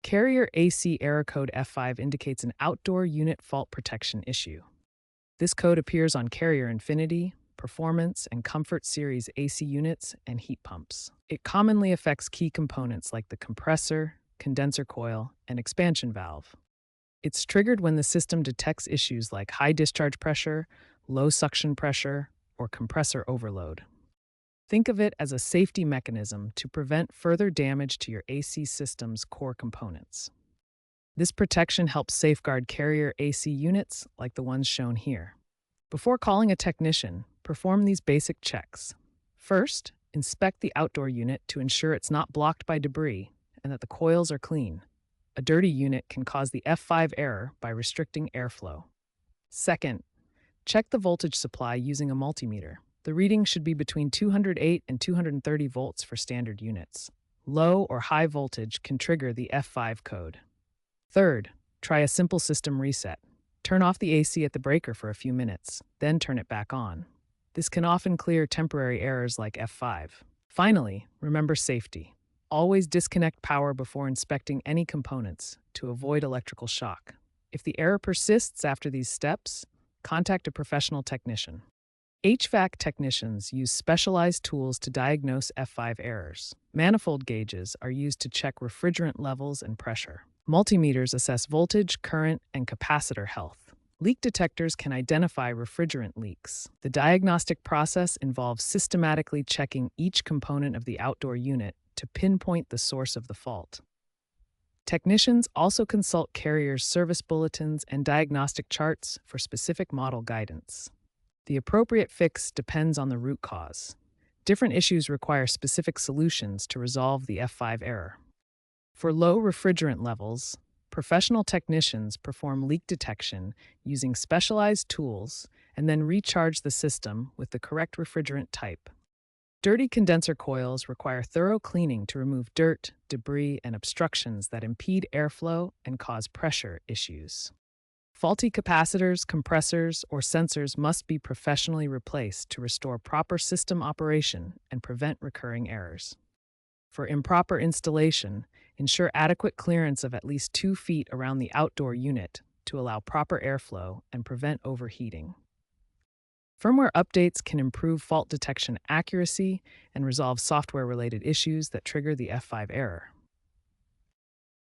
Carrier AC error code F5 indicates an outdoor unit fault protection issue. This code appears on Carrier Infinity, Performance, and Comfort series AC units and heat pumps. It commonly affects key components like the compressor, condenser coil, and expansion valve. It's triggered when the system detects issues like high discharge pressure, low suction pressure, or compressor overload. Think of it as a safety mechanism to prevent further damage to your AC system's core components. This protection helps safeguard Carrier AC units like the ones shown here. Before calling a technician, perform these basic checks. First, inspect the outdoor unit to ensure it's not blocked by debris and that the coils are clean. A dirty unit can cause the F5 error by restricting airflow. Second, check the voltage supply using a multimeter. The reading should be between 208 and 230 volts for standard units. Low or high voltage can trigger the F5 code. Third, try a simple system reset. Turn off the AC at the breaker for a few minutes, then turn it back on. This can often clear temporary errors like F5. Finally, remember safety. Always disconnect power before inspecting any components to avoid electrical shock. If the error persists after these steps, contact a professional technician. HVAC technicians use specialized tools to diagnose F5 errors. Manifold gauges are used to check refrigerant levels and pressure. Multimeters assess voltage, current, and capacitor health. Leak detectors can identify refrigerant leaks. The diagnostic process involves systematically checking each component of the outdoor unit to pinpoint the source of the fault. Technicians also consult Carrier's service bulletins and diagnostic charts for specific model guidance. The appropriate fix depends on the root cause. Different issues require specific solutions to resolve the F5 error. For low refrigerant levels, professional technicians perform leak detection using specialized tools and then recharge the system with the correct refrigerant type. Dirty condenser coils require thorough cleaning to remove dirt, debris, and obstructions that impede airflow and cause pressure issues. Faulty capacitors, compressors, or sensors must be professionally replaced to restore proper system operation and prevent recurring errors. For improper installation, ensure adequate clearance of at least 2 feet around the outdoor unit to allow proper airflow and prevent overheating. Firmware updates can improve fault detection accuracy and resolve software-related issues that trigger the F5 error.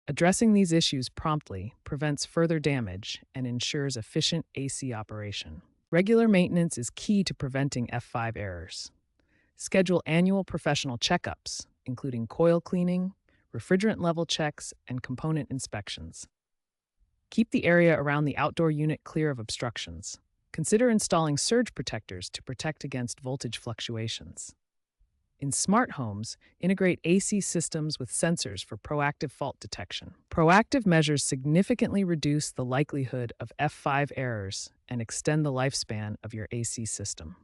Addressing these issues promptly prevents further damage and ensures efficient AC operation. Regular maintenance is key to preventing F5 errors. Schedule annual professional checkups, including coil cleaning, refrigerant level checks, and component inspections. Keep the area around the outdoor unit clear of obstructions. Consider installing surge protectors to protect against voltage fluctuations. In smart homes, integrate AC systems with sensors for proactive fault detection. Proactive measures significantly reduce the likelihood of F5 errors and extend the lifespan of your AC system.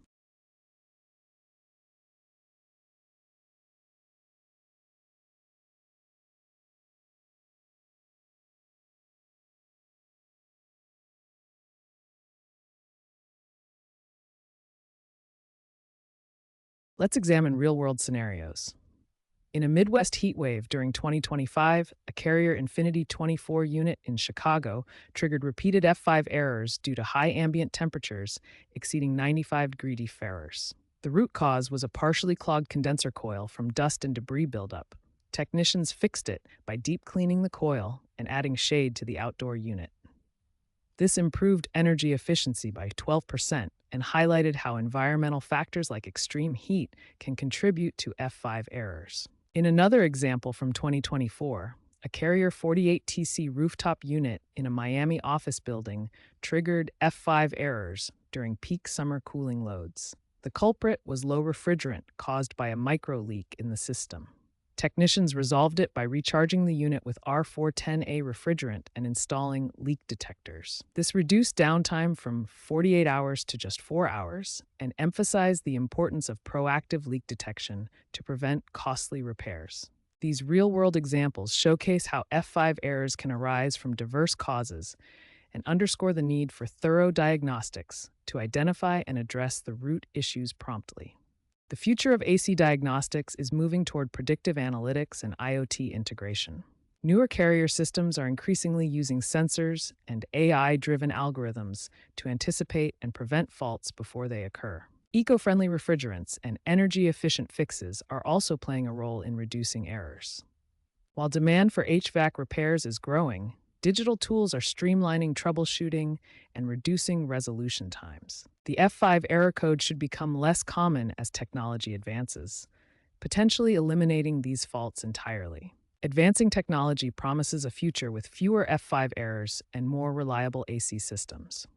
Let's examine real-world scenarios. In a Midwest heat wave during 2025, a Carrier Infinity 24 unit in Chicago triggered repeated F5 errors due to high ambient temperatures exceeding 95-degree Fahrenheit. The root cause was a partially clogged condenser coil from dust and debris buildup. Technicians fixed it by deep cleaning the coil and adding shade to the outdoor unit. This improved energy efficiency by 12% and highlighted how environmental factors like extreme heat can contribute to F5 errors. In another example from 2024, a Carrier 48TC rooftop unit in a Miami office building triggered F5 errors during peak summer cooling loads. The culprit was low refrigerant caused by a micro leak in the system. Technicians resolved it by recharging the unit with R410A refrigerant and installing leak detectors. This reduced downtime from 48 hours to just 4 hours and emphasized the importance of proactive leak detection to prevent costly repairs. These real-world examples showcase how F5 errors can arise from diverse causes and underscore the need for thorough diagnostics to identify and address the root issues promptly. The future of AC diagnostics is moving toward predictive analytics and IoT integration. Newer carrier systems are increasingly using sensors and AI driven algorithms to anticipate and prevent faults before they occur. Eco friendly refrigerants and energy efficient fixes are also playing a role in reducing errors. While demand for HVAC repairs is growing, digital tools are streamlining troubleshooting and reducing resolution times. The F5 error code should become less common as technology advances, potentially eliminating these faults entirely. Advancing technology promises a future with fewer F5 errors and more reliable AC systems.